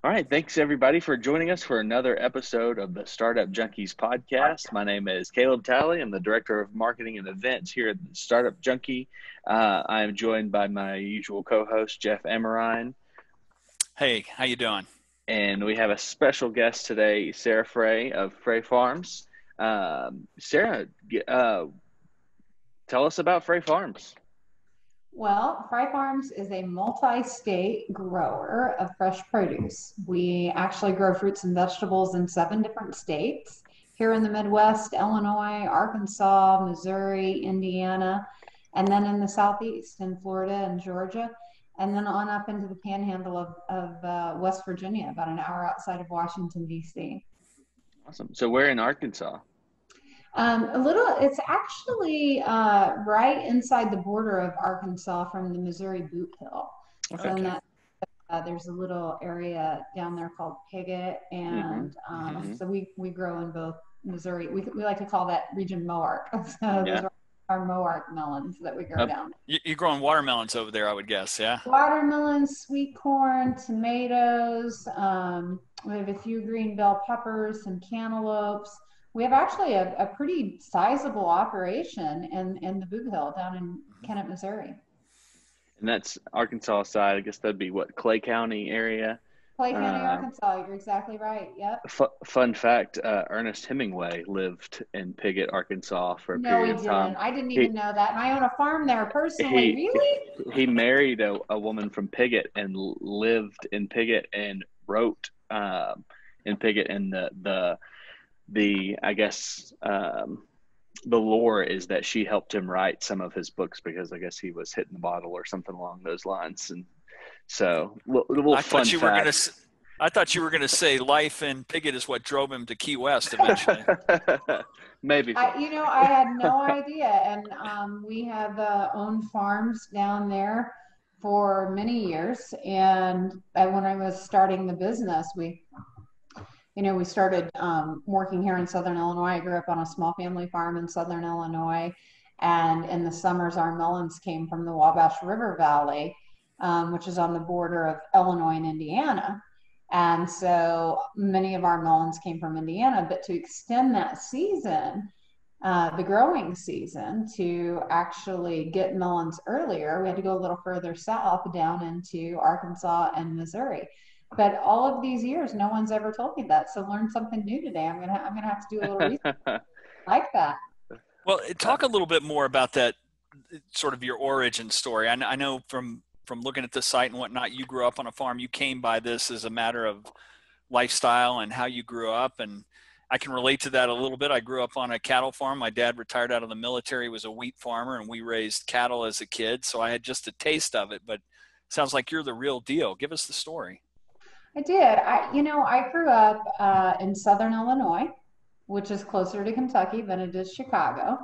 All right, thanks everybody for joining us for another episode of the Startup Junkies podcast. My name is Caleb Talley. I'm the Director of Marketing and Events here at the Startup Junkie. I am joined by my usual co-host, Jeff Emerine. Hey, how you doing? And we have a special guest today, Sarah Frey of Frey Farms. Sarah, tell us about Frey Farms. Well, Frey Farms is a multi-state grower of fresh produce. We actually grow fruits and vegetables in 7 different states. Here in the Midwest, Illinois, Arkansas, Missouri, Indiana, and then in the Southeast in Florida and Georgia, and then on up into the panhandle of West Virginia, about an hour outside of Washington, D.C. Awesome. So where in Arkansas? It's actually right inside the border of Arkansas from the Missouri Boot Hill. Okay. So there's a little area down there called Piggott, and so we grow in both Missouri. We like to call that region Moark. So those are our Moark melons that we grow down there. You're growing watermelons over there, I would guess, yeah? Watermelons, sweet corn, tomatoes. We have a few green bell peppers, some cantaloupes. We have actually a pretty sizable operation in the Boot Hill down in Kennett, Missouri. And that's Arkansas side. I guess that'd be what, Clay County area? Clay County, Arkansas. You're exactly right. Yep. Fun fact, Ernest Hemingway lived in Piggott, Arkansas for a period of time. No, he didn't. I didn't even know that. And I own a farm there personally. Really? He married a woman from Piggott and lived in Piggott and wrote in Piggott, and the I guess the lore is that she helped him write some of his books because I guess he was hitting the bottle or something along those lines. And so I thought you were gonna say life in Piggott is what drove him to Key West eventually. Maybe. I had no idea. And we have owned farms down there for many years. And when I was starting the business, we started working here in Southern Illinois. I grew up on a small family farm in Southern Illinois. And in the summers, our melons came from the Wabash River Valley, which is on the border of Illinois and Indiana. And so many of our melons came from Indiana. But to extend that season, the growing season, to actually get melons earlier, we had to go a little further south down into Arkansas and Missouri. But all of these years, no one's ever told me that. So learn something new today. I'm gonna have to do a little research like that. Well, talk a little bit more about that, sort of your origin story. I know from looking at the site and whatnot, you grew up on a farm. You came by this as a matter of lifestyle and how you grew up, and I can relate to that a little bit. I grew up on a cattle farm. My dad retired out of the military, was a wheat farmer, and we raised cattle as a kid. So I had just a taste of it. But it sounds like you're the real deal. Give us the story. I did. I grew up in Southern Illinois, which is closer to Kentucky than it is Chicago.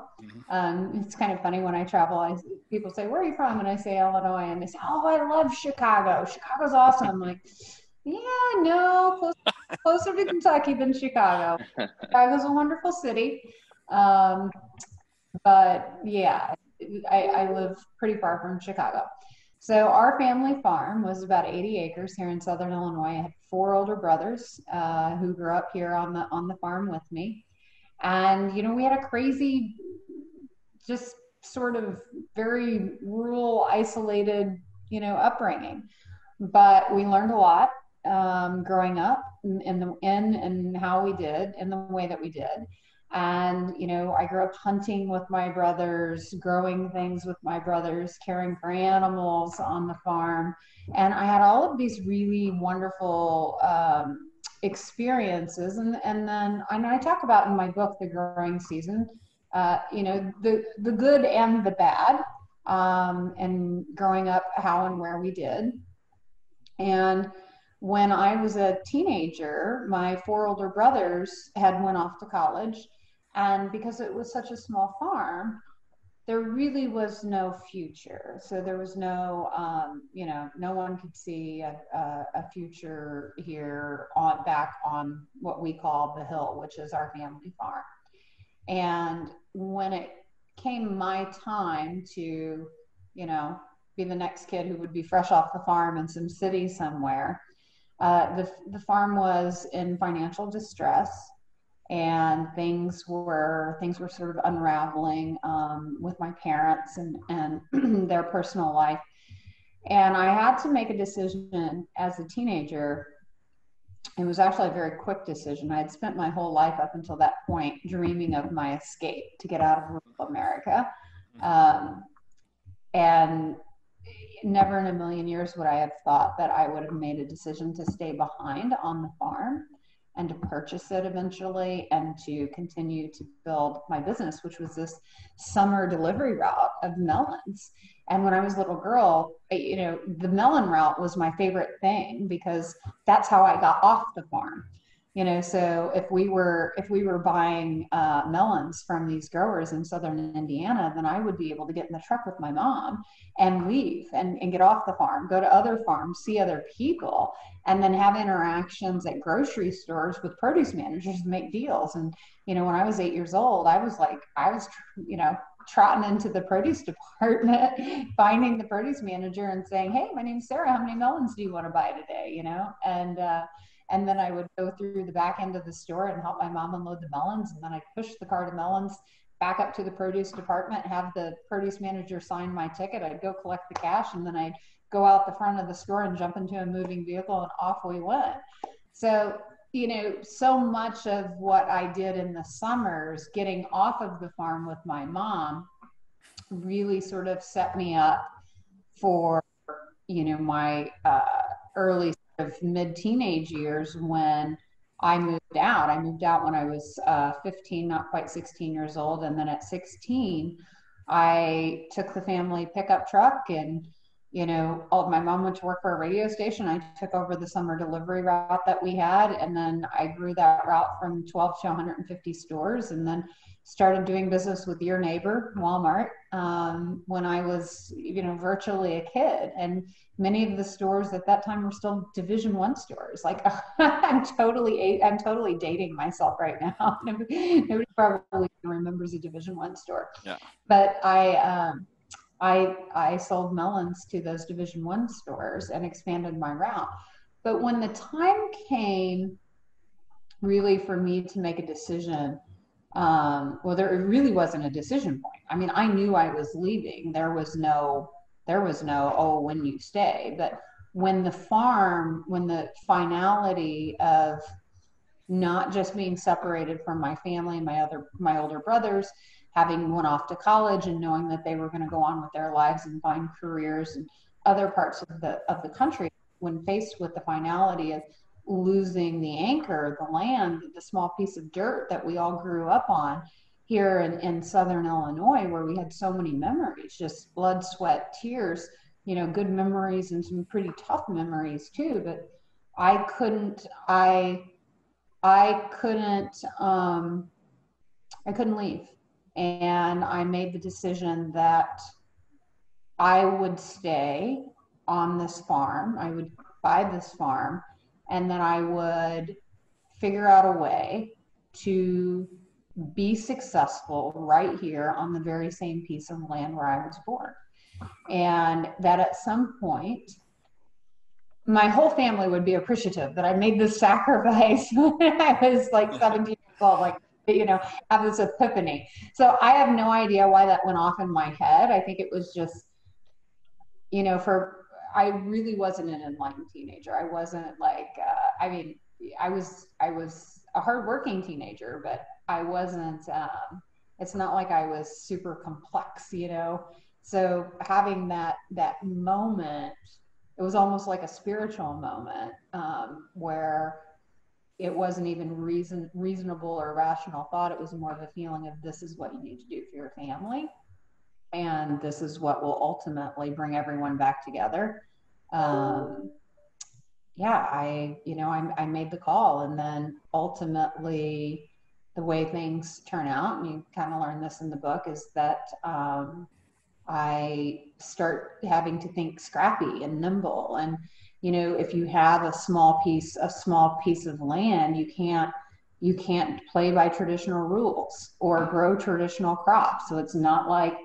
It's kind of funny when I travel, people say, "Where are you from?" And I say Illinois, and they say, "Oh, I love Chicago. Chicago's awesome." I'm like, "Yeah, no, closer to Kentucky than Chicago. Chicago's a wonderful city." But yeah, I live pretty far from Chicago. So our family farm was about 80 acres here in Southern Illinois. I had 4 older brothers who grew up here on the farm with me. And, we had a crazy, just sort of very rural, isolated, upbringing. But we learned a lot growing up in how we did, in the way that we did. And, I grew up hunting with my brothers, growing things with my brothers, caring for animals on the farm. And I had all of these really wonderful experiences. And then I talk about in my book, The Growing Season, the good and the bad, and growing up how and where we did. And when I was a teenager, my 4 older brothers had went off to college. And because it was such a small farm, there really was no future. So there was no, no one could see a future here back on what we call the hill, which is our family farm. And when it came my time to, be the next kid who would be fresh off the farm in some city somewhere, The farm was in financial distress, and things were sort of unraveling with my parents and their personal life. And I had to make a decision as a teenager. It was actually a very quick decision. I had spent my whole life up until that point dreaming of my escape to get out of rural America. And never in a million years would I have thought that I would have made a decision to stay behind on the farm and to purchase it eventually and to continue to build my business, which was this summer delivery route of melons. And when I was a little girl, you know, the melon route was my favorite thing because that's how I got off the farm. You know, so if we were buying melons from these growers in southern Indiana, then I would be able to get in the truck with my mom and leave and get off the farm, go to other farms, see other people, and then have interactions at grocery stores with produce managers and make deals. And, you know, when I was 8 years old, I was you know, trotting into the produce department, finding the produce manager and saying, "Hey, my name's Sarah. How many melons do you want to buy today?" You know, and then I would go through the back end of the store and help my mom unload the melons. And then I'd push the cart of melons back up to the produce department, have the produce manager sign my ticket. I'd go collect the cash, and then I'd go out the front of the store and jump into a moving vehicle, and off we went. So, you know, so much of what I did in the summers, getting off of the farm with my mom, really sort of set me up for, you know, my early of mid-teenage years when I moved out. I moved out when I was 15, not quite 16 years old. And then at 16, I took the family pickup truck and, you know, my mom went to work for a radio station. I took over the summer delivery route that we had. And then I grew that route from 12 to 150 stores, and then started doing business with your neighbor, Walmart, when I was, you know, virtually a kid. And many of the stores at that time were still Division I stores. Like, I'm totally dating myself right now. Nobody probably remembers a Division I store. Yeah. But I sold melons to those Division I stores and expanded my route. But when the time came really for me to make a decision, well, there really wasn't a decision point. I mean, I knew I was leaving. There was no, oh, when you stay. But when the finality of not just being separated from my family, my older brothers, having went off to college and knowing that they were going to go on with their lives and find careers in other parts of the country, when faced with the finality of losing the anchor, the land, the small piece of dirt that we all grew up on here in Southern Illinois, where we had so many memories, just blood, sweat, tears, you know, good memories and some pretty tough memories too. But I couldn't leave. And I made the decision that I would stay on this farm. I would buy this farm, and then I would figure out a way to be successful right here on the very same piece of land where I was born. And that at some point, my whole family would be appreciative that I made this sacrifice when I was like 17 years old, like, you know, have this epiphany. So I have no idea why that went off in my head. I think it was just, you know, I really wasn't an enlightened teenager. I wasn't like, I mean, I was a hardworking teenager, but I wasn't, it's not like I was super complex, you know? So having that moment, it was almost like a spiritual moment, where it wasn't even reasonable or rational thought. It was more of a feeling of, this is what you need to do for your family, and this is what will ultimately bring everyone back together. Yeah, I made the call, and then ultimately the way things turn out, and you kind of learn this in the book, is that I start having to think scrappy and nimble. And, you know, if you have a small piece of land, you can't play by traditional rules or grow traditional crops. So it's not like,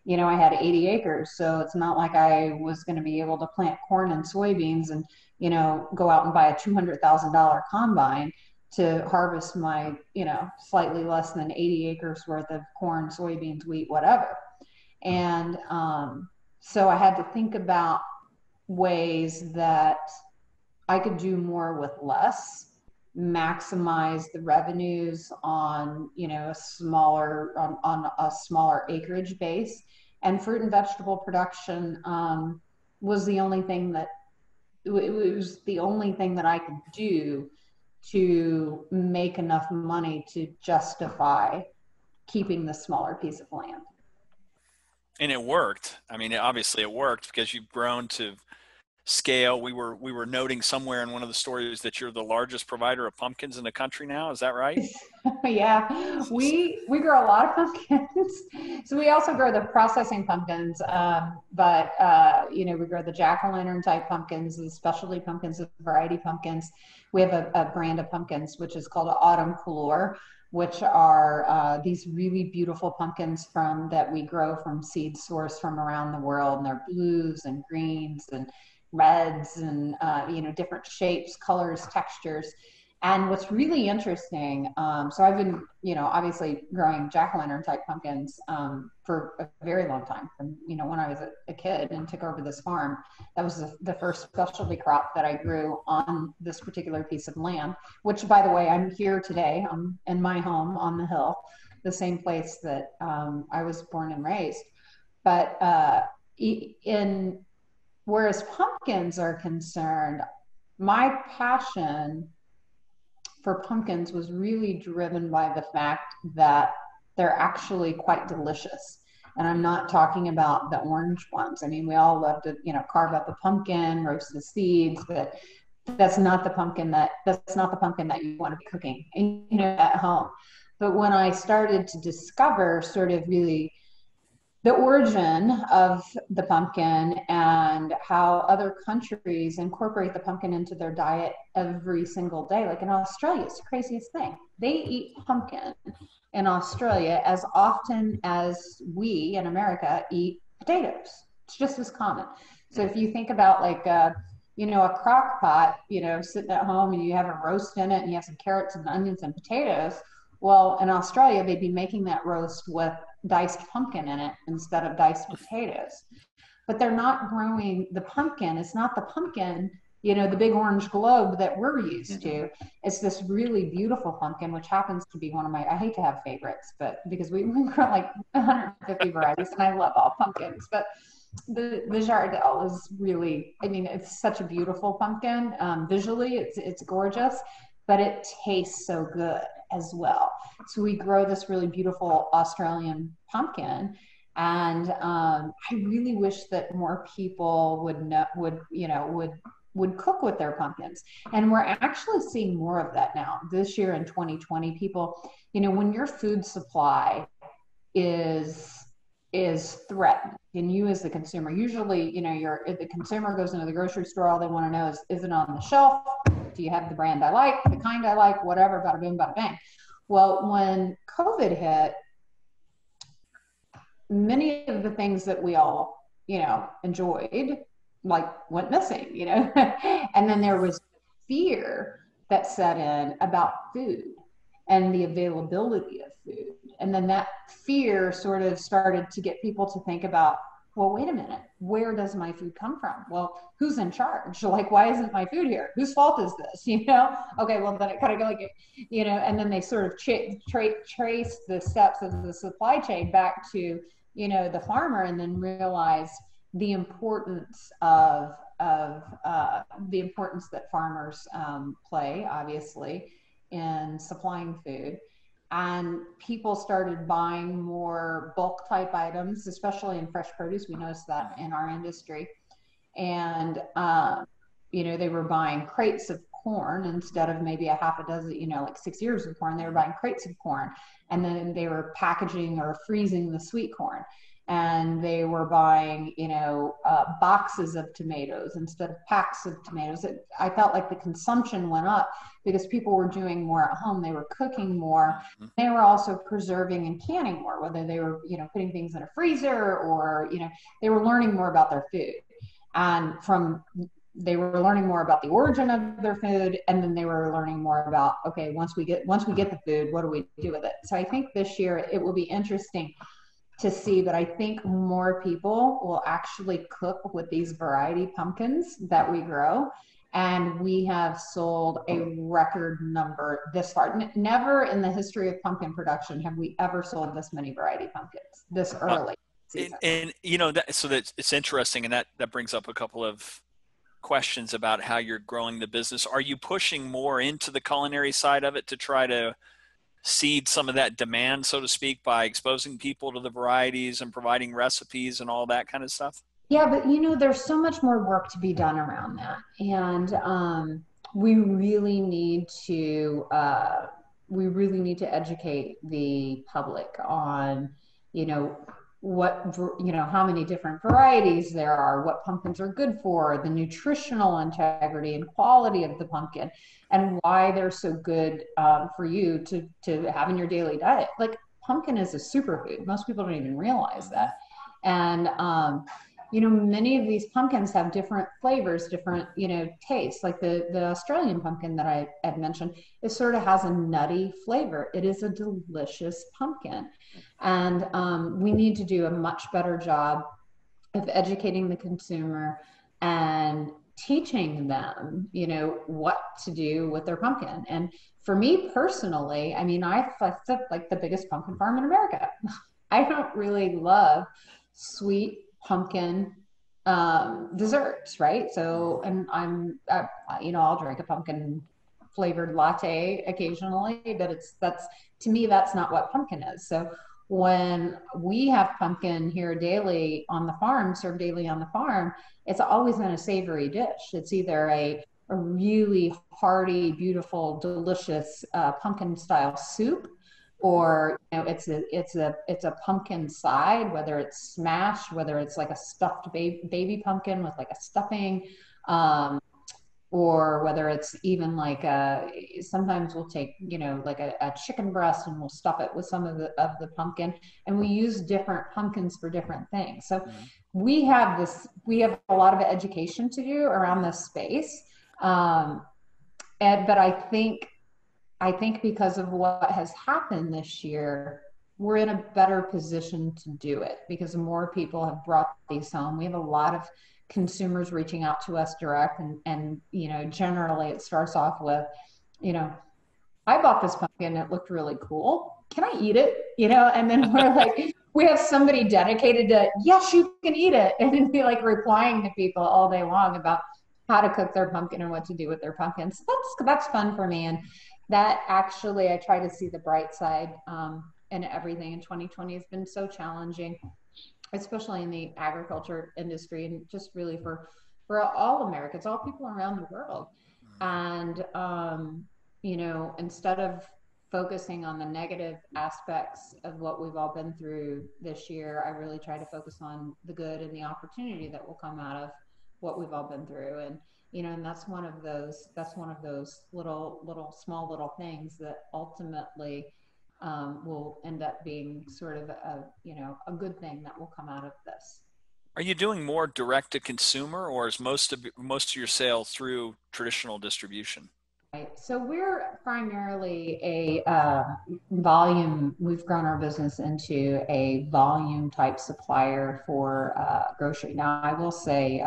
I had 80 acres. So it's not like I was going to be able to plant corn and soybeans and, go out and buy a $200,000 combine to harvest my, slightly less than 80 acres worth of corn, soybeans, wheat, whatever. And so I had to think about ways that I could do more with less, maximize the revenues on, on a smaller acreage base. And fruit and vegetable production was the only thing that I could do to make enough money to justify keeping the smaller piece of land. And it worked. I mean, obviously it worked because you've grown to scale. We were noting somewhere in one of the stories that you're the largest provider of pumpkins in the country now. Is that right? Yeah, we grow a lot of pumpkins. So we also grow the processing pumpkins, but we grow the jack-o'-lantern type pumpkins, the specialty pumpkins, the variety pumpkins. We have a brand of pumpkins which is called Autumn Couleur, which are these really beautiful pumpkins that we grow from seed sourced from around the world, and they're blues and greens and reds and different shapes, colors, textures. And what's really interesting, so I've been obviously growing jack-o'-lantern type pumpkins for a very long time, from when I was a kid and took over this farm. That was the first specialty crop that I grew on this particular piece of land, which, by the way, I'm here today. I'm in my home on the hill, the same place that I was born and raised. But whereas pumpkins are concerned, my passion for pumpkins was really driven by the fact that they're actually quite delicious. And I'm not talking about the orange ones. I mean, we all love to, carve up a pumpkin, roast the seeds, but that's not the pumpkin that you want to be cooking, at home. But when I started to discover sort of really the origin of the pumpkin and how other countries incorporate the pumpkin into their diet every single day. Like in Australia, it's the craziest thing. They eat pumpkin in Australia as often as we in America eat potatoes. It's just as common. So if you think about like a crock pot, sitting at home and you have a roast in it and you have some carrots and onions and potatoes. Well, in Australia, they'd be making that roast with diced pumpkin in it instead of diced potatoes. But they're not growing the pumpkin. It's not the pumpkin, the big orange globe that we're used to. It's this really beautiful pumpkin, which happens to be one of my, I hate to have favorites, but because we grow like 150 varieties and I love all pumpkins, but the Jardel is really, it's such a beautiful pumpkin. Visually, it's gorgeous, but it tastes so good as well. So we grow this really beautiful Australian pumpkin, and I really wish that more people would cook with their pumpkins. And we're actually seeing more of that now. This year in 2020, people, when your food supply is threatened, and you as the consumer, usually, if the consumer goes into the grocery store, all they want to know is it on the shelf? Do you have the brand I like, the kind I like, whatever, bada boom, bada bang. Well, when COVID hit, many of the things that we all, enjoyed, like went missing, and then there was fear that set in about food and the availability of food. And then that fear sort of started to get people to think about, well, wait a minute, where does my food come from? Well, who's in charge? Like, why isn't my food here? Whose fault is this? Okay, well, then it kind of go like, and then they sort of trace the steps of the supply chain back to, the farmer, and then realize the importance that farmers play, obviously, in supplying food. And people started buying more bulk type items, especially in fresh produce. We noticed that in our industry. And, they were buying crates of corn instead of maybe a half a dozen, like 6 ears of corn. They were buying crates of corn. And then they were packaging or freezing the sweet corn. and they were buying, boxes of tomatoes instead of packs of tomatoes. I felt like the consumption went up because people were doing more at home. They were cooking more. They were also preserving and canning more, whether they were, putting things in a freezer or, they were learning more about their food. And they were learning more about the origin of their food, and then they were learning more about, okay, once we get the food, what do we do with it? So I think this year it will be interesting to see, but I think more people will actually cook with these variety pumpkins that we grow. And we have sold a record number this far. Never in the history of pumpkin production have we ever sold this many variety pumpkins this early. And so that it's interesting, and that brings up a couple of questions about how you're growing the business. Are you pushing more into the culinary side of it to try to seed some of that demand, so to speak, by exposing people to the varieties and providing recipes and all that kind of stuff? Yeah, but there's so much more work to be done around that. And we really need to educate the public on, how many different varieties there are, what pumpkins are good for, the nutritional integrity and quality of the pumpkin, and why they're so good for you to have in your daily diet. Like, pumpkin is a superfood. Most people don't even realize that. And, many of these pumpkins have different flavors, different, tastes. Like the Australian pumpkin that I had mentioned, it sort of has a nutty flavor. It is a delicious pumpkin. And we need to do a much better job of educating the consumer and teaching them, what to do with their pumpkin. And for me personally, I like the biggest pumpkin farm in America. I don't really love sweet pumpkin desserts, right? So, and I'll drink a pumpkin flavored latte occasionally, but to me, that's not what pumpkin is. So when we have pumpkin here served daily on the farm, it's always in a savory dish. It's either a really hearty, beautiful, delicious pumpkin style soup, or it's a pumpkin side, whether it's smashed, whether it's like a stuffed baby pumpkin with like a stuffing, or whether it's even like sometimes we'll take like a chicken breast and we'll stuff it with some of the pumpkin, and we use different pumpkins for different things. So we have a lot of education to do around this space, but I think because of what has happened this year, we're in a better position to do it because more people have brought these home. We have a lot of consumers reaching out to us direct, and generally it starts off with, I bought this pumpkin, it looked really cool. Can I eat it? And then we're like, we have somebody dedicated to, yes, you can eat it. And then be like replying to people all day long about how to cook their pumpkin and what to do with their pumpkins. So that's fun for me. And that actually, I try to see the bright side in everything. And 2020 has been so challenging, especially in the agriculture industry, and just really for all Americans, all people around the world. And, instead of focusing on the negative aspects of what we've all been through this year, I really try to focus on the good and the opportunity that will come out of what we've all been through. And, and that's one of those small things that ultimately will end up being sort of a good thing that will come out of this. Are you doing more direct to consumer, or is most of your sales through traditional distribution? Right. So we're primarily a volume. We've grown our business into a volume type supplier for grocery. Now, I will say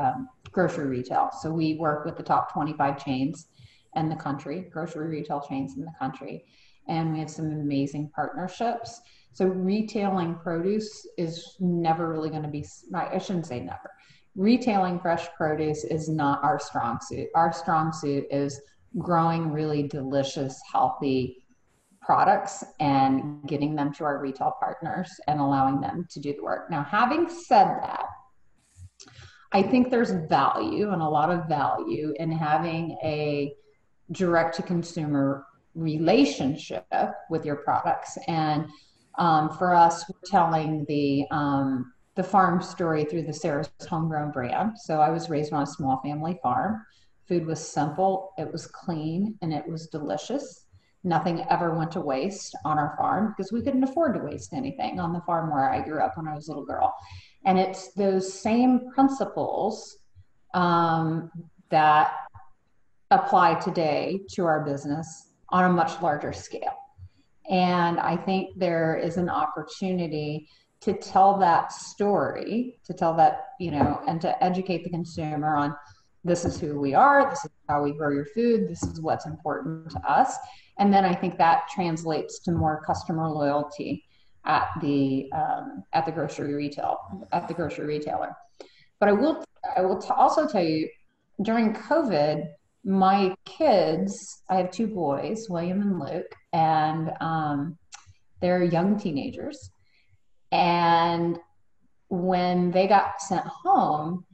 grocery retail. So we work with the top 25 chains in the country, grocery retail chains in the country, and we have some amazing partnerships. So retailing produce is never really going to be, I shouldn't say never. Retailing fresh produce is not our strong suit. Our strong suit is growing really delicious, healthy products and getting them to our retail partners and allowing them to do the work. Now, having said that, I think there's value, and a lot of value, in having a direct to consumer relationship with your products. And for us, we're telling the the farm story through the Sarah's Homegrown brand. So I was raised on a small family farm. Food was simple, it was clean, and it was delicious. Nothing ever went to waste on our farm because we couldn't afford to waste anything on the farm where I grew up when I was a little girl. And it's those same principles that apply today to our business on a much larger scale. And I think there is an opportunity to tell that story, to tell that, and to educate the consumer on this is who we are, this is how we grow your food, this is what's important to us. And then I think that translates to more customer loyalty at the grocery retailer. But I will also tell you, during COVID, my kids, I have two boys, William and Luke, and they're young teenagers. And when they got sent home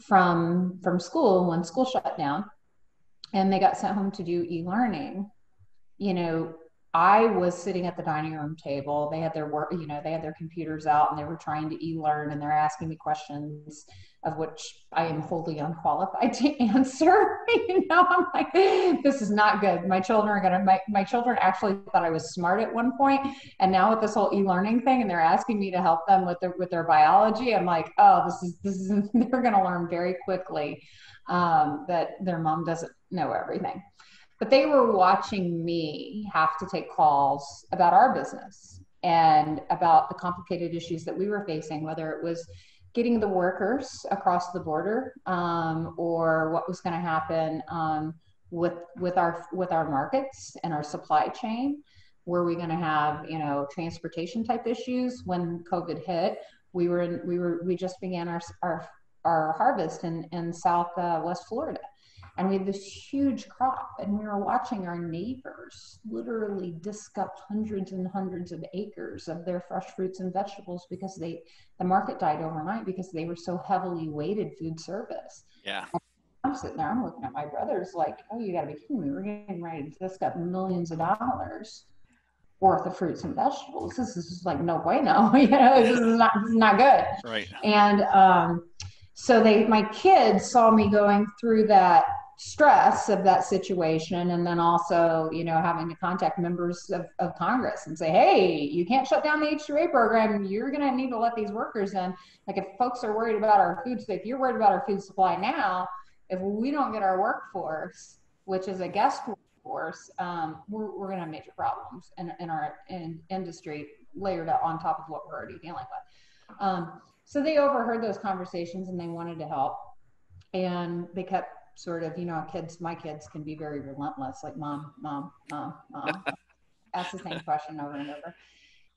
from school, when school shut down, and they got sent home to do e-learning, I was sitting at the dining room table. They had their work, they had their computers out and they were trying to e-learn, and they're asking me questions of which I am wholly unqualified to answer. I'm like, this is not good. My children actually thought I was smart at one point. And now with this whole e-learning thing, and they're asking me to help them with their biology, I'm like, oh, this is they're going to learn very quickly that their mom doesn't know everything. But they were watching me have to take calls about our business and about the complicated issues that we were facing, whether it was getting the workers across the border, or what was going to happen with our markets and our supply chain. Were we going to have transportation type issues when COVID hit? We just began our harvest in Southwest Florida. And we had this huge crop, and we were watching our neighbors literally disc up hundreds and hundreds of acres of their fresh fruits and vegetables because the market died overnight because they were so heavily weighted food service. Yeah. I'm sitting there, I'm looking at my brothers like, oh, you gotta be kidding me. We're getting ready to disc up millions of dollars worth of fruits and vegetables. This is just like no bueno. This is not good. Right. And so my kids saw me going through that stress of that situation, and then also having to contact members of Congress and say, hey, you can't shut down the H-2A program, you're going to need to let these workers in. Like, if folks are worried about our food, if you're worried about our food supply now, if we don't get our workforce, which is a guest workforce, we're going to have major problems in our industry layered on top of what we're already dealing with. So they overheard those conversations and they wanted to help, and they kept sort of, my kids can be very relentless, like mom, ask the same question over and over.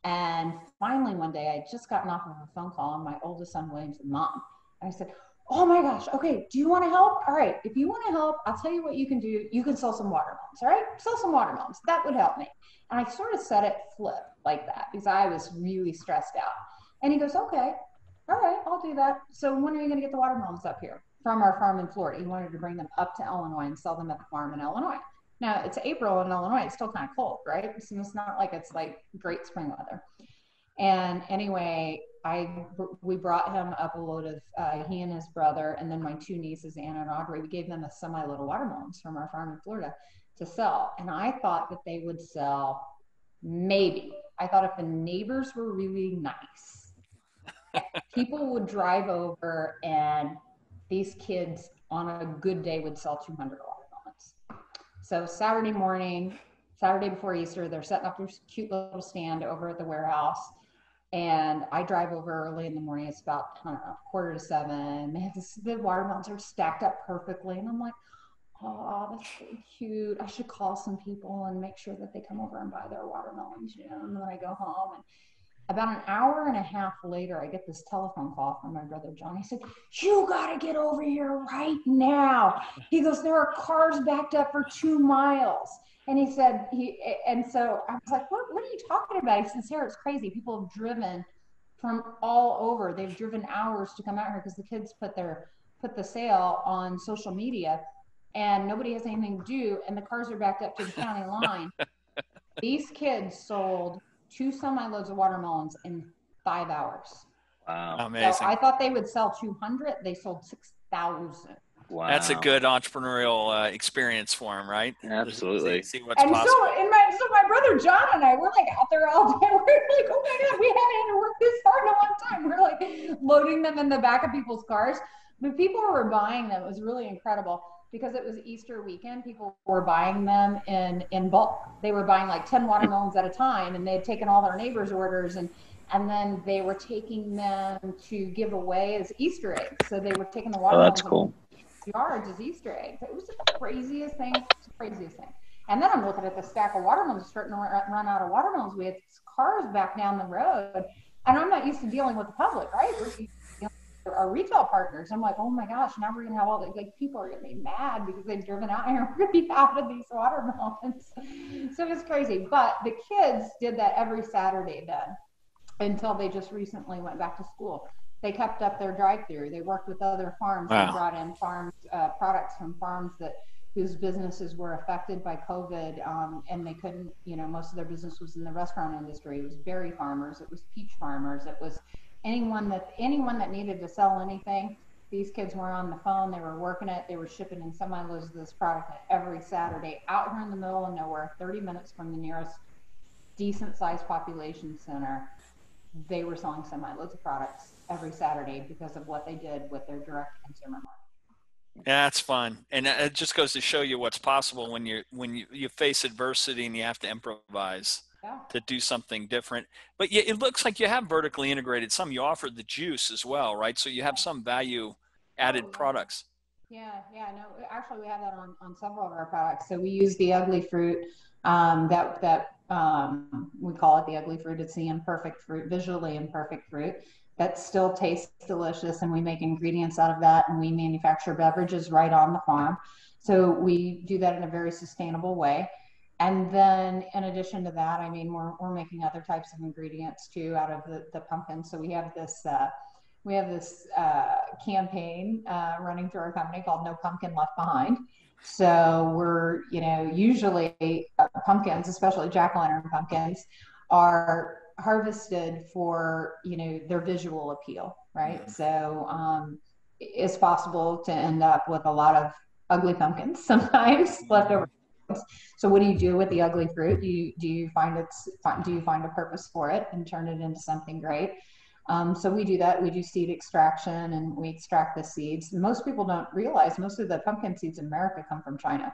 And finally one day I had just gotten off of a phone call, and my oldest son, William, said, Mom. And I said, oh my gosh, okay, do you want to help? All right, if you want to help, I'll tell you what you can do. You can sell some watermelons, all right? Sell some watermelons. That would help me. And I sort of said it flip like that because I was really stressed out. And he goes, okay, all right, I'll do that. So when are you going to get the watermelons up here from our farm in Florida? He wanted to bring them up to Illinois and sell them at the farm in Illinois. Now, it's April in Illinois. It's still kind of cold, right? So it's not like it's like great spring weather. And anyway, we brought him up a load of, he and his brother, and then my two nieces, Anna and Audrey, we gave them a semi-load of watermelons from our farm in Florida to sell. And I thought that they would sell, maybe. I thought if the neighbors were really nice, people would drive over, and these kids on a good day would sell 200 watermelons. So Saturday morning, Saturday before Easter, they're setting up this cute little stand over at the warehouse. And I drive over early in the morning. It's about, 6:45. They have the watermelons are stacked up perfectly. And I'm like, oh, that's so cute. I should call some people and make sure that they come over and buy their watermelons, And then I go home, and about an hour and a half later, I get this telephone call from my brother, John. He said, you got to get over here right now. He goes, there are cars backed up for 2 miles. And he said, and so I was like, what are you talking about? He said, Sarah, it's crazy. People have driven from all over. They've driven hours to come out here because the kids put the sale on social media, and nobody has anything to do. And the cars are backed up to the county line. These kids sold 2 semi-loads of watermelons in 5 hours. Wow. Amazing. So I thought they would sell 200. They sold 6,000. Wow. That's a good entrepreneurial experience for him, right? Absolutely. See what's And possible. so my brother John and I, we're like out there all day. We're like, oh my God, we haven't had to work this hard in a long time. We're like loading them in the back of people's cars. But people were buying them. It was really incredible because it was Easter weekend. People were buying them in bulk. They were buying like 10 watermelons at a time, and they had taken all their neighbors' orders, and then they were taking them to give away as Easter eggs. So they were taking the Oh, watermelons that's cool. yards as Easter eggs. It was the craziest thing. And then I'm looking at the stack of watermelons, starting to run out of watermelons. We had cars back down the road, and I'm not used to dealing with the public, right? We're used to dealing with our retail partners. I'm like, oh my gosh, now we're gonna have all the, like, people are gonna be mad because they've driven out here. We're gonna be out of these watermelons. So it's crazy. But the kids did that every Saturday then, until they just recently went back to school. They kept up their drive-through. They worked with other farms. Wow. They brought in products from farms whose businesses were affected by COVID, and they couldn't, most of their business was in the restaurant industry. It was berry farmers. It was peach farmers. It was anyone that needed to sell anything. These kids were on the phone. They were working it. They were shipping in semi-loads of this product every Saturday out here in the middle of nowhere, 30 minutes from the nearest decent-sized population center. They were selling semi-loads of products every Saturday because of what they did with their direct consumer market. Yeah, that's fun, and it just goes to show you what's possible when you face adversity and you have to improvise to do something different. But yeah, it looks like you have vertically integrated some. You offer the juice as well, right? So you have some value-added products. No, actually we have that on several of our products. So we use the ugly fruit we call it the ugly fruit. It's the imperfect fruit, visually imperfect fruit that still tastes delicious, and we make ingredients out of that, and we manufacture beverages right on the farm. So we do that in a very sustainable way. And then in addition to that, I mean, we're making other types of ingredients too out of the pumpkin. So we have this campaign running through our company called No Pumpkin Left Behind. So we're, usually pumpkins, especially jack-o'-lantern pumpkins, are harvested for, their visual appeal, right? Mm-hmm. So it's possible to end up with a lot of ugly pumpkins sometimes left over. So what do you do with the ugly fruit? Do you find a purpose for it and turn it into something great? So we do that. We do seed extraction, and we extract the seeds. Most people don't realize most of the pumpkin seeds in America come from China.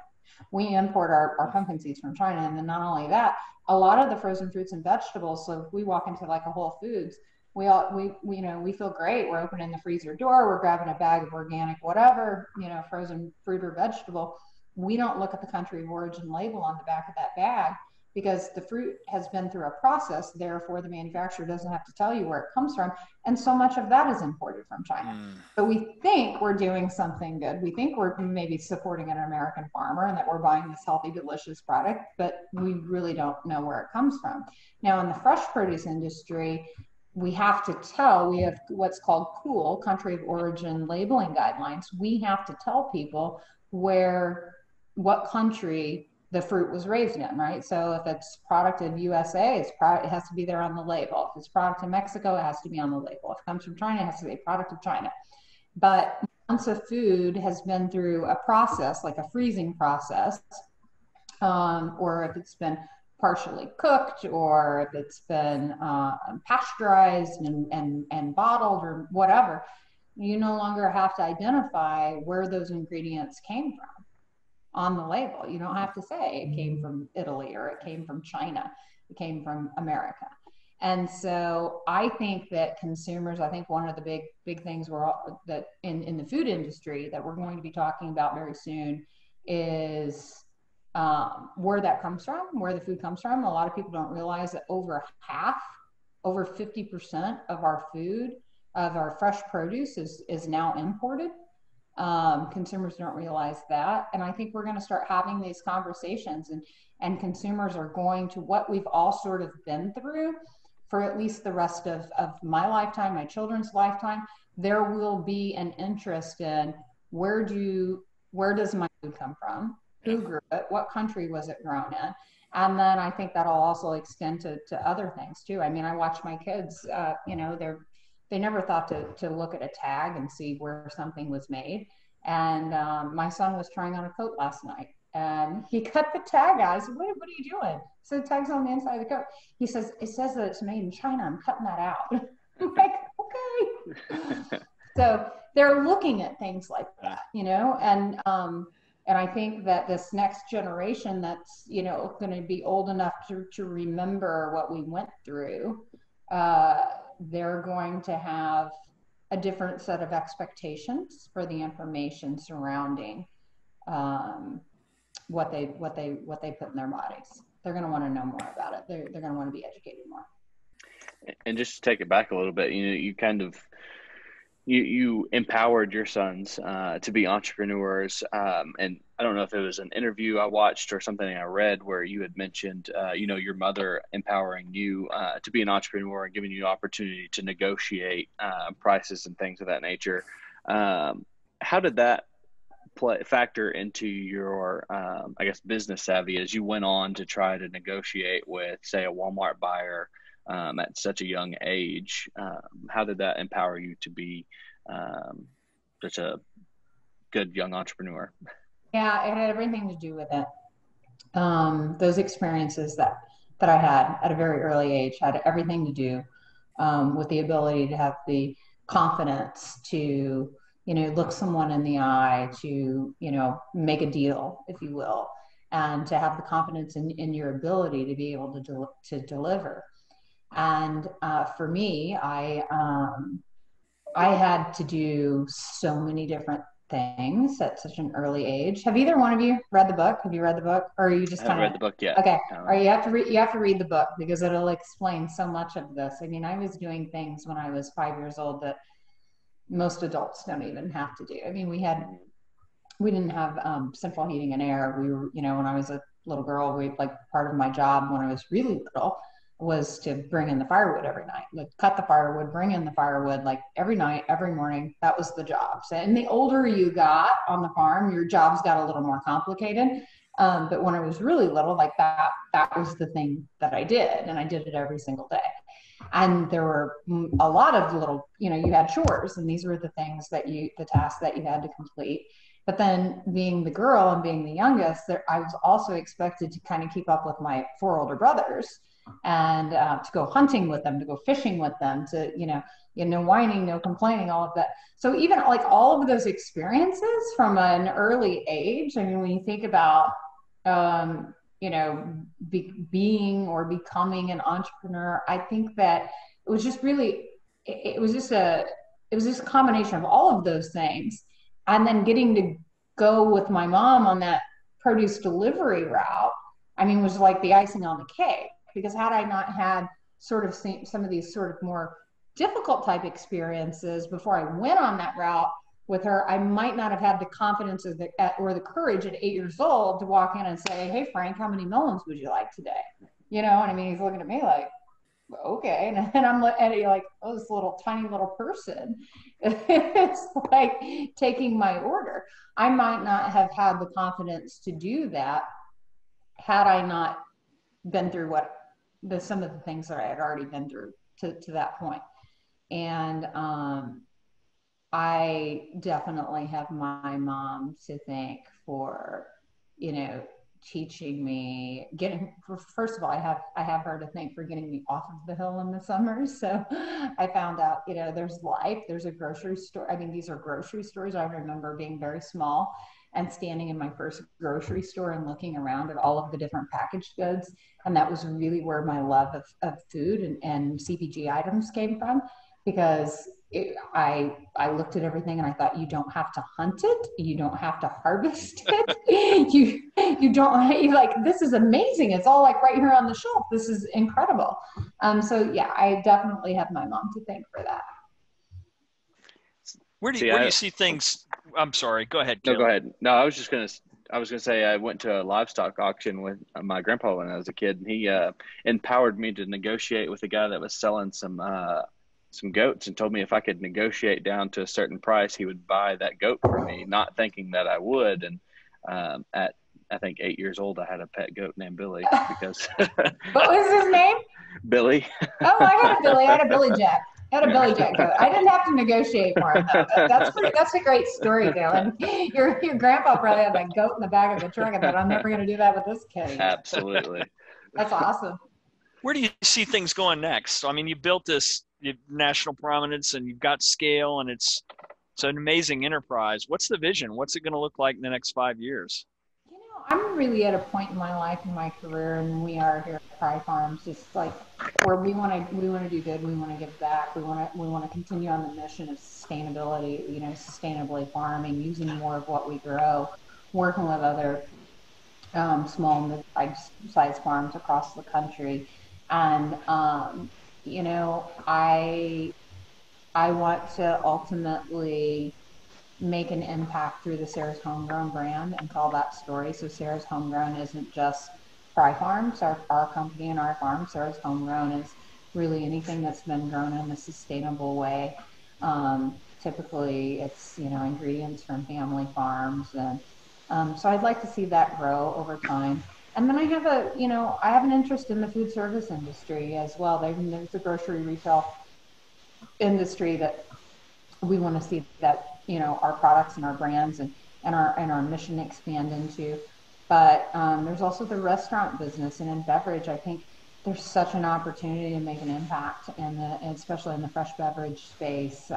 We import our pumpkin seeds from China. And then not only that, a lot of the frozen fruits and vegetables. So if we walk into like a Whole Foods, we feel great. We're opening the freezer door. We're grabbing a bag of organic, whatever, frozen fruit or vegetable. We don't look at the country of origin label on the back of that bag, because the fruit has been through a process. Therefore, the manufacturer doesn't have to tell you where it comes from. And so much of that is imported from China. So we think we're doing something good. We think we're maybe supporting an American farmer and that we're buying this healthy, delicious product, but we really don't know where it comes from. Now, in the fresh produce industry, we have what's called COOL, country of origin labeling guidelines. We have to tell people what country the fruit was raised in, right? So if it's product of USA, it has to be there on the label. If it's product of Mexico, it has to be on the label. If it comes from China, it has to be a product of China. But once a food has been through a process, like a freezing process, or if it's been partially cooked, or if it's been pasteurized and bottled or whatever, you no longer have to identify where those ingredients came from on the label. You don't have to say it came from Italy or it came from China, it came from America. And so I think that consumers, I think one of the big things that in the food industry that we're going to be talking about very soon is where that comes from, where the food comes from. A lot of people don't realize that over 50% of our food, of our fresh produce is now imported. Consumers don't realize that. And I think we're going to start having these conversations, and consumers are going to, what we've all sort of been through for at least the rest of my lifetime, my children's lifetime, there will be an interest in where does my food come from? Who grew it? What country was it grown in? And then I think that'll also extend to other things too. I mean, I watch my kids, they never thought to look at a tag and see where something was made. And my son was trying on a coat last night, and he cut the tag out. I said, what are you doing? So the tag's on the inside of the coat. He says, it says that it's made in China. I'm cutting that out. I'm like, okay. So they're looking at things like that, you know, and I think that this next generation that's, you know, going to be old enough to remember what we went through, they're going to have a different set of expectations for the information surrounding what they put in their bodies. They're going to want to know more about it. They're going to want to be educated more. And just to take it back a little bit, you know, you kind of you empowered your sons to be entrepreneurs. And I don't know if it was an interview I watched or something I read where you had mentioned, you know, your mother empowering you to be an entrepreneur and giving you opportunity to negotiate prices and things of that nature. How did that factor into your, I guess, business savvy as you went on to try to negotiate with, say, a Walmart buyer at such a young age? How did that empower you to be such a good young entrepreneur? Yeah, it had everything to do with it. Those experiences that I had at a very early age had everything to do with the ability to have the confidence to, you know, look someone in the eye, to, you know, make a deal, if you will, and to have the confidence in your ability to be able to deliver. And for me, I had to do so many different things at such an early age. Have either one of you read the book? Have you read the book, or are you just kind of read the book yet? Okay, or you have to read the book because it'll explain so much of this. I mean, I was doing things when I was 5 years old that most adults don't even have to do. I mean, we didn't have central heating and air. We were, you know, when I was a little girl, part of my job when I was really little was to bring in the firewood every night, like cut the firewood, bring in the firewood, like every night, every morning. That was the job. So, and the older you got on the farm, your jobs got a little more complicated. But when I was really little, like that was the thing that I did, and I did it every single day. And there were a lot of little, you know, you had chores, and these were the tasks that you had to complete. But then being the girl and being the youngest, I was also expected to kind of keep up with my 4 older brothers, and to go hunting with them, to go fishing with them, to, you know, no whining, no complaining, all of that. So even like all of those experiences from an early age, I mean, when you think about, you know, being or becoming an entrepreneur, I think that it was just really, it was just a combination of all of those things. And then getting to go with my mom on that produce delivery route, I mean, was like the icing on the cake. Because had I not had sort of some of these sort of more difficult type experiences before I went on that route with her, I might not have had the confidence or the courage at 8 years old to walk in and say, "Hey, Frank, how many melons would you like today?" You know, and I mean, he's looking at me like, okay. And I'm like, oh, this little tiny little person. It's like taking my order. I might not have had the confidence to do that had I not been through some of the things that I had already been through to that point. And I definitely have my mom to thank for, you know, teaching me, first of all, I have her to thank for getting me off of the hill in the summers. So I found out, you know, there's a grocery store. I mean, these are grocery stores. I remember being very small and standing in my first grocery store and looking around at all of the different packaged goods. And that was really where my love of food and CPG items came from, because I looked at everything and I thought, you don't have to hunt it. You don't have to harvest it. you don't, like, this is amazing. It's all like right here on the shelf. This is incredible. So yeah, I definitely have my mom to thank for that. Where do you see things? I'm sorry. Go ahead, Kelly. No, go ahead. No, I was gonna say I went to a livestock auction with my grandpa when I was a kid, and he empowered me to negotiate with a guy that was selling some goats, and told me if I could negotiate down to a certain price, he would buy that goat for me, not thinking that I would. And at I think 8 years old, I had a pet goat named Billy because. What was his name? Billy. Oh, I had a Billy. I had a Billy Jack. Had a Billy Jack goat. I didn't have to negotiate for him though. That's a great story, Dylan. Your grandpa probably had that goat in the back of the truck and thought, I'm never going to do that with this kid. Absolutely. That's awesome. Where do you see things going next? So, I mean, you built this national prominence and you've got scale, and it's an amazing enterprise. What's the vision? What's it going to look like in the next 5 years? You know, I'm really at a point in my life, in my career, and we are here at Frey Farms, just like where we want to do good. We want to give back. We want to continue on the mission of sustainability. You know, sustainably farming, using more of what we grow, working with other small and mid-sized farms across the country, and you know, I want to ultimately make an impact through the Sarah's Homegrown brand and tell that story. So Sarah's Homegrown isn't just Frey Farms, our company and our farm. Sarah's Homegrown is really anything that's been grown in a sustainable way. Typically, it's, you know, ingredients from family farms, and so I'd like to see that grow over time. And then I have an interest in the food service industry as well. There's the grocery retail industry that we want to see that, you know, our products and our brands and our mission expand into. But there's also the restaurant business, and in beverage, I think there's such an opportunity to make an impact, especially in the fresh beverage space.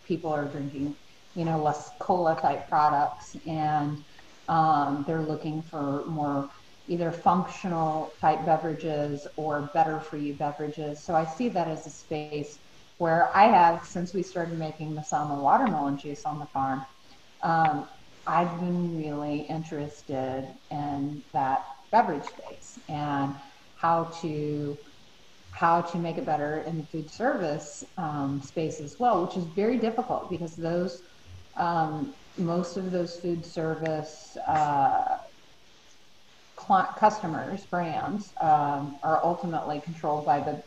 People are drinking, you know, less cola type products, and they're looking for more either functional type beverages or better for you beverages. So I see that as a space where I have, since we started making the salmon watermelon juice on the farm, I've been really interested in that beverage space and how to make it better in the food service space as well, which is very difficult because those most of those food service customers, brands, are ultimately controlled by the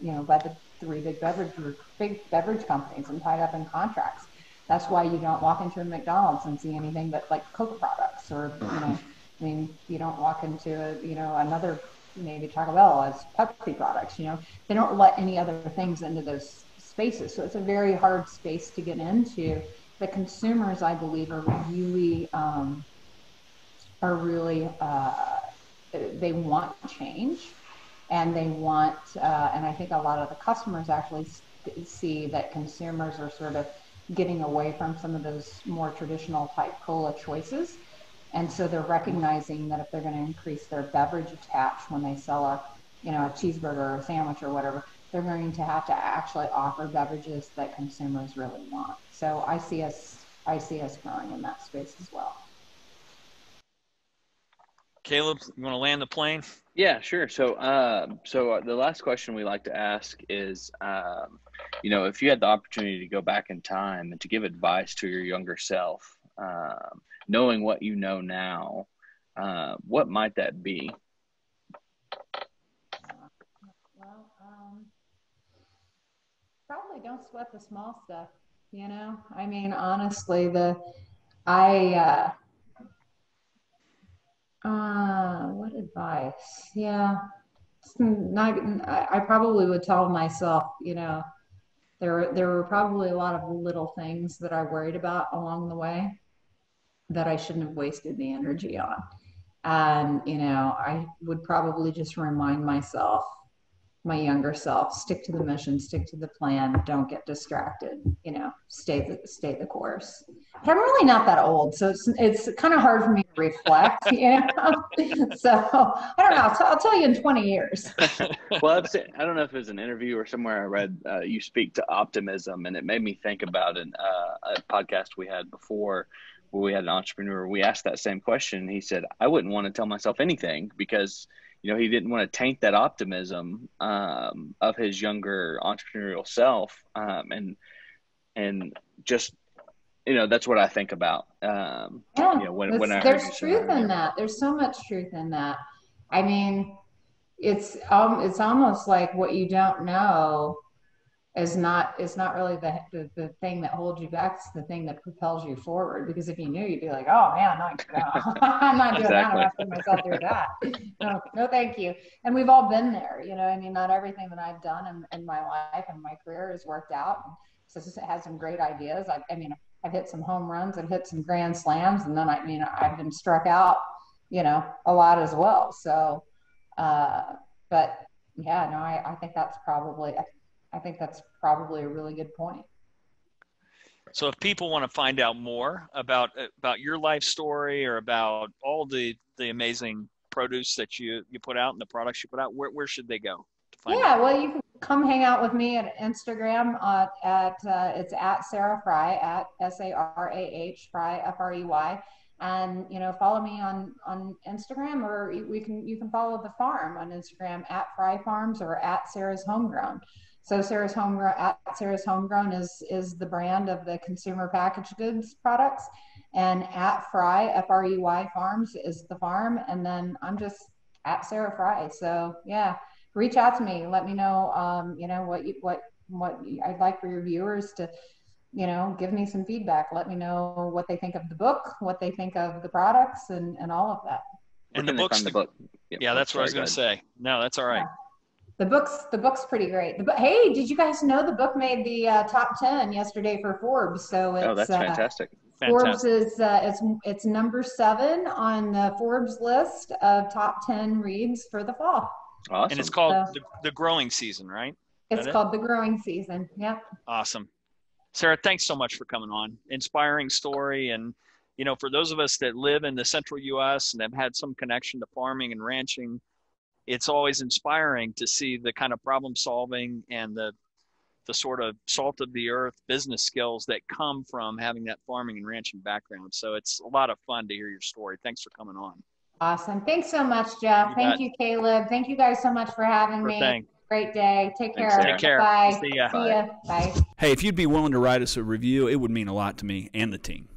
three big beverage companies and tied up in contracts. That's why you don't walk into a McDonald's and see anything but like Coke products, or I mean, you don't walk into another, maybe Taco Bell as Pepsi products. You know, they don't let any other things into those spaces, so it's a very hard space to get into. The consumers, I believe, are really they want change, and they want, and I think a lot of the customers actually see that consumers are sort of getting away from some of those more traditional type cola choices. And so they're recognizing that if they're going to increase their beverage attach when they sell a cheeseburger or a sandwich or whatever, they're going to have to actually offer beverages that consumers really want. So I see us growing in that space as well. Caleb, you want to land the plane? Yeah, sure. So the last question we like to ask is, if you had the opportunity to go back in time and to give advice to your younger self, knowing what you know now, what might that be? Well, probably don't sweat the small stuff. You know, I mean, honestly, what advice? Yeah, I probably would tell myself, there were probably a lot of little things that I worried about along the way that I shouldn't have wasted the energy on. And, I would probably just remind myself, my younger self, stick to the mission, stick to the plan, don't get distracted, stay the course. But I'm really not that old, so it's kind of hard for me to reflect, So I don't know. I'll tell you in 20 years. Well, I don't know if it was an interview or somewhere I read you speak to optimism, and it made me think about a podcast we had before where we had an entrepreneur. We asked that same question, and he said, I wouldn't want to tell myself anything because he didn't want to taint that optimism of his younger entrepreneurial self, and just that's what I think about. When I there's truth in that. There's so much truth in that. I mean, it's almost like what you don't know is not really the thing that holds you back. It's the thing that propels you forward. Because if you knew, you'd be like, oh man, no, I'm not doing that. I'm not putting myself through that. No, thank you. And we've all been there, you know. I mean, not everything that I've done in my life and my career has worked out. So it has some great ideas. I mean, I've hit some home runs, I've hit some grand slams, and then I've been struck out, you know, a lot as well. So, but yeah, no, I think that's probably a really good point. So if people want to find out more about your life story or about all the amazing produce that you put out and the products you put out, where should they go to find out? Well, you can come hang out with me at Instagram it's at Sarah Frey, at SARAH Frey, FREY. And, you know, follow me on Instagram, or you can follow the farm on Instagram at Frey Farms or at Sarah's Homegrown. So Sarah's Homegrown is the brand of the consumer packaged goods products, and at Frey, FREY Farms is the farm, and then I'm just at Sarah Frey. So yeah, reach out to me. Let me know, you know, what I'd like for your viewers to, you know, give me some feedback. Let me know what they think of the book, what they think of the products, and all of that. And the book. Yeah, that's what I was going to say. No, that's all right. Yeah. The book's pretty great. Hey, did you guys know the book made the top 10 yesterday for Forbes? So it's, that's fantastic. Forbes is it's number 7 on the Forbes list of top 10 reads for the fall. Awesome. And it's called the growing season, right? It's called The Growing Season. Yep. Awesome. Sarah, thanks so much for coming on. Inspiring story. And, you know, for those of us that live in the central U.S. and have had some connection to farming and ranching, it's always inspiring to see the kind of problem solving and the sort of salt of the earth business skills that come from having that farming and ranching background. So it's a lot of fun to hear your story. Thanks for coming on. Awesome. Thanks so much, Jeff. Thank you, Caleb. Thank you guys so much for having me. Great day. Take care. Take care. Bye. See ya. Bye. Hey, if you'd be willing to write us a review, it would mean a lot to me and the team.